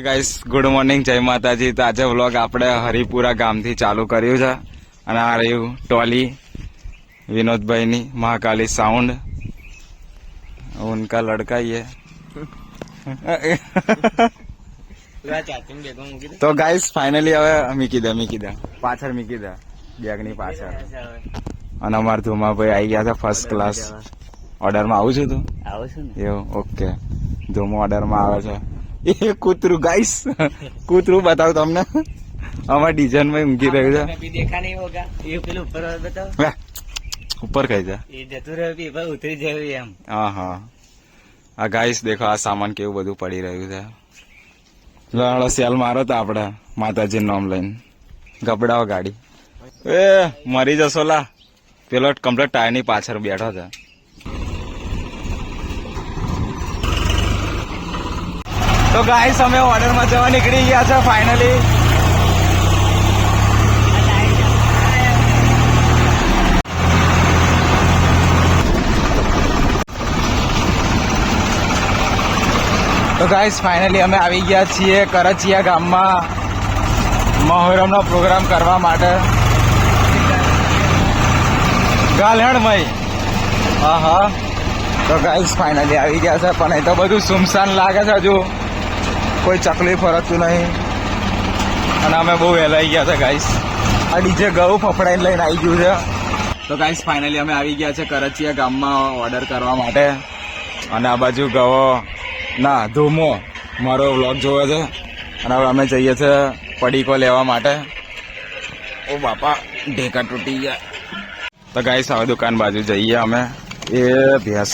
Guys good morning, જય માતાજી। તો આજે વ્લોગ આપણે હરિપુરા ગામથી ચાલુ કર્યું છે અને આ રહ્યું ટોલી વિનોદભાઈની મહાકાલી સાઉન્ડ, ઉનકા લડકા ये તો ગાઈસ ફાઇનલી હવે મીકી દે પાછળ મીકી દે બેગની પાછળ। અને અમારા ધુમાભાઈ આવી ગયા છે ફર્સ્ટ ક્લાસ। ઓર્ડરમાં આવું છું તું? આવું છું ને। એવું ઓકે, ધુમો ઓર્ડરમાં આવે છે। એ કૂતરું ગાઈસ, કૂતરું બતાવું તમને, અમારા ડિઝાઇન માં ઊંઘી રહ્યું છે। દેખા નહીં હોગા એ પેલું ઉપર બતાવો, ઉપર કઈ છે એ જતું રહ્યું ભાઈ ઉતરી જાય એમ। હા હા, આ ગાઈસ દેખો આ સામાન કેવું બધું પડી રહ્યું છે। લાડો સેલ મારો તો આપડે માતાજી નામ લઈને ગબડાઓ ગાડી। એ મરી જશો લા, પેલો કમ્પ્લીટ ટાયર ની પાછળ બેઠો છે। તો ગાઈસ અમે ઓર્ડર માં જવા નીકળી ગયા છે ફાઇનલી। તો ગાઈસ ફાઇનલી અમે આવી ગયા છીએ કરચિયા ગામમાં મહોરમનો પ્રોગ્રામ કરવા માટે। ગાલહેણમય, હા હા। તો ગાઈસ ફાઇનલી આવી ગયા છે, પણ એ તો બધું સુમસાન લાગે છે, હજુ કોઈ ચકલી ફરકતું નહીં અને અમે બહુ વહેલા આવી ગયા છે ગાઈસ। આ ડીજે ઘઉં ફફડાઈને લઈને આવી ગયું છે। તો ગાઈસ ફાઇનલી અમે આવી ગયા છે કરચિયા ગામમાં ઓર્ડર કરવા માટે, અને આ બાજુ ઘઉં ના ધૂમો મારો વ્લોગ જોવે છે, અને હવે અમે જઈએ છીએ પડીકો લેવા માટે। ઓ બાપા ઢેકા તૂટી ગયા। તો ગાઈસ હવે દુકાન બાજુ જઈએ અમે। એ ભેંસ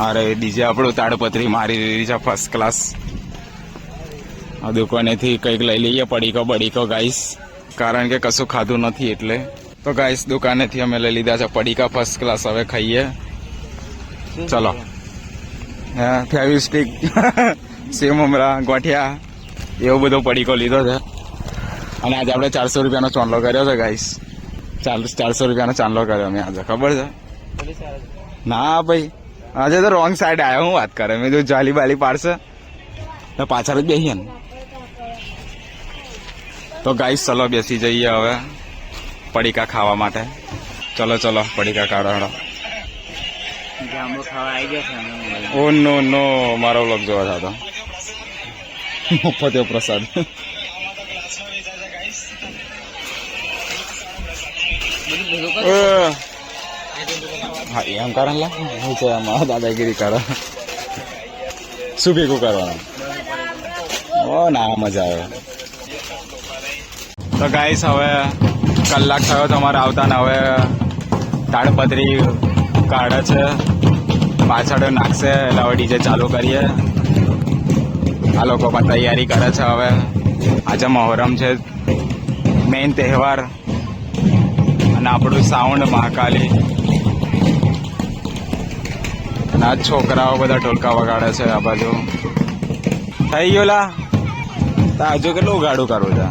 અરે ડીજે આપણું તાડપત્રી મારી રહી છે ફર્સ્ટ ક્લાસ। આ દુકાનેથી કંઈક લઈ લઈએ પડીકો ગાઈસ, કારણ કે કશું ખાધું નથી એટલે। તો ગાઈસ દુકાનેથી અમે લઈ લીધા છે પડીકા ફર્સ્ટ ક્લાસ, હવે ખાઈએ ચલો। હા ફેવી સ્ટીક સેવ મમરા ગોઠિયા એવું બધું પડીકો લીધો છે। અને આજે આપણે 400 રૂપિયાનો ચાંદલો કર્યો છે ગાઈસ। 400 રૂપિયાનો ચાંદલો કર્યો અમે આજે, ખબર છે? ના ભાઈ આજે તો રોંગ સાઈડ આવ્યો, હું વાત કરે, મેં જો જાલી બાલી પાડશે તો પાછળ જ બેસીએ ને। તો ગાઈસ ચલો બેસી જઈએ હવે પડીકા ખાવા માટે। ચલો પડીકા કાઢો। જાંબુ ખાવા આવી ગયા છે અમે। ઓ નો મારો વ્લોગ જોવા થતો મફતે પ્રસાદ। હા એમ કારણ લા હું છે આમાં દાદાગીરી કરો, શું ભેગું કરવાનું? ઓ ના મજા આવે। તો ગાઈસ હવે કલાક થયો તમારે આવતા ને, હવે તાડપત્રી કાઢે છે, પાછળ નાખશે એટલે હવે ડીજે ચાલુ કરીએ। આ લોકો પણ તૈયારી કરે છે। હવે આજે મહોરમ છે, મેઇન તહેવાર, અને આપણું સાઉન્ડ મહાકાલી, અને આ છોકરાઓ બધા ઢોલકા વગાડે છે આ બાજુ। થઈ ગયો લા, હજુ કેટલું ગાડું કરવું છે?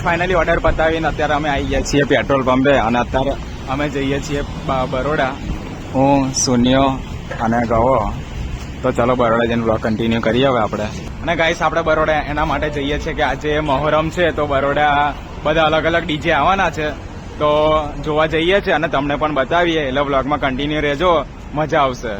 ગાઈસ ફાઇનલી ઓર્ડર પતાવીને અત્યારે અમે આવી ગયા છીએ પેટ્રોલ પંપે અને અત્યારે અમે જઈએ છીએ બરોડા. હું શૂન્યો અને ગવો. તો ચલો બરોડા જઈને બ્લોગ કન્ટિન્યુ કરીએ હવે આપણે. અને ગાઈસ આપણે બરોડા એના માટે જઈએ છીએ કે આજે મહોરમ છે તો બરોડા બધા અલગ અલગ ડીજે આવવાના છે તો જોવા જઈએ છીએ અને તમને પણ બતાવીએ એટલે બ્લોગમાં કન્ટિન્યુ રહેજો, મજા આવશે.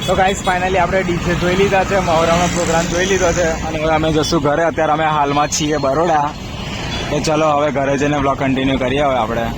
તો ગાઈસ ફાઇનલી આપણે ડીજે જોઈ લીધા છે, મહોરમનો પ્રોગ્રામ જોઈ લીધો છે અને હવે અમે જશું ઘરે. અત્યારે અમે હાલમાં છીએ બરોડા. તો ચલો હવે ઘરે જઈને બ્લોગ કન્ટિન્યુ કરીએ હવે આપણે.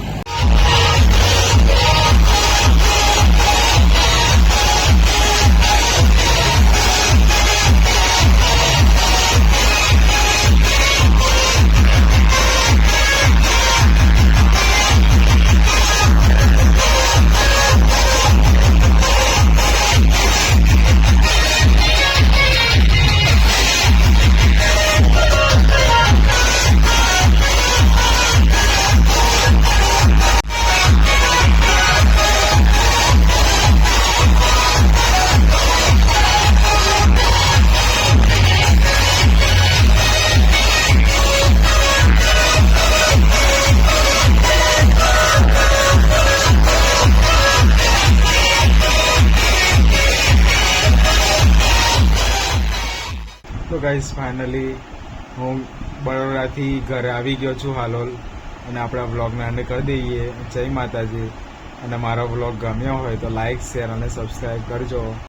તો ગાઈસ ફાઇનલી હું બરોડાથી ઘરે આવી ગયો છું હાલોલ, અને આપણા વ્લોગને એન્ડ કરી દઈએ. જય માતાજી. અને મારો વ્લોગ ગમ્યો હોય તો લાઈક, શેર અને સબસ્ક્રાઈબ કરજો.